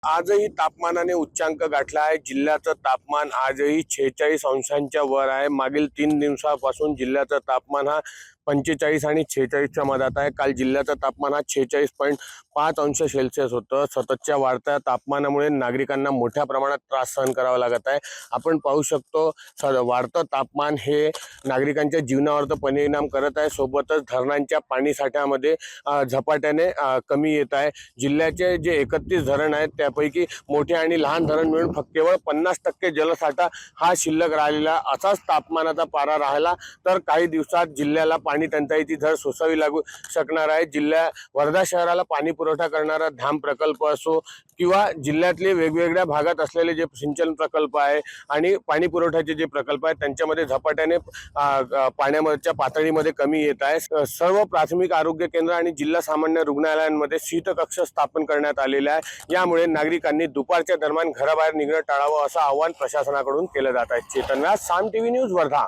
आजही तापमानाने उच्चांक गाठला आहे। जिल्ह्याचं तापमान आजही 46 अंशांच्या वर आहे। मागील 3 दिवसापासून जिल्ह्याचं तापमान हा 45 आणि 46च्या मधात आहे। काल जिल्ह्याचं तापमान हा 46.5 अंश सेल्सिअस होतं। सततच्या वाढत्या तापमानामुळे नागरिकांना मोठ्या प्रमाणात त्रास सहन करावा लागत आहे। आपण पाहू शकतो वाढतं तापमान हे नागरिकांच्या जीवनावर तर परिणाम करत आहे, सोबतच धरणांच्या पाणी साठ्यामध्ये झपाट्याने कमी येत आहे। जिल्ह्याचे जे 31 धरण आहेत त्यापैकी मोठे आणि लहान धरण मिळून फक्त केवळ 50% जलसाठा हा शिल्लक राहिलेला। असाच तापमानाचा पारा राहिला तर काही दिवसात जिल्ह्याला पाणी टंचाईची झळ सोसावी लागू शकणार आहे। वर्धा शहराला पाणी पुरवठा करणारा धाम प्रकल्प असो किंवा जिल्ह्यातले वेगवेगळ्या भागात असलेले जे सिंचन प्रकल्प आहे आणि पाणी पुरवठ्याचे जे प्रकल्प आहेत त्यांच्यामध्ये झपाट्याने पाण्याच्या पातळीमध्ये कमी येत आहे। सर्व प्राथमिक आरोग्य केंद्र आणि जिल्हा सामान्य रुग्णालयांमध्ये शीतकक्ष स्थापन करण्यात आलेले आहे। यामुळे नागरिकांनी दुपारच्या दरम्यान घराबाहेर निघणं टाळावं असं आवाहन प्रशासनाकडून केलं जात आहे। चेतन व्यास, साम टीव्ही न्यूज, वर्धा।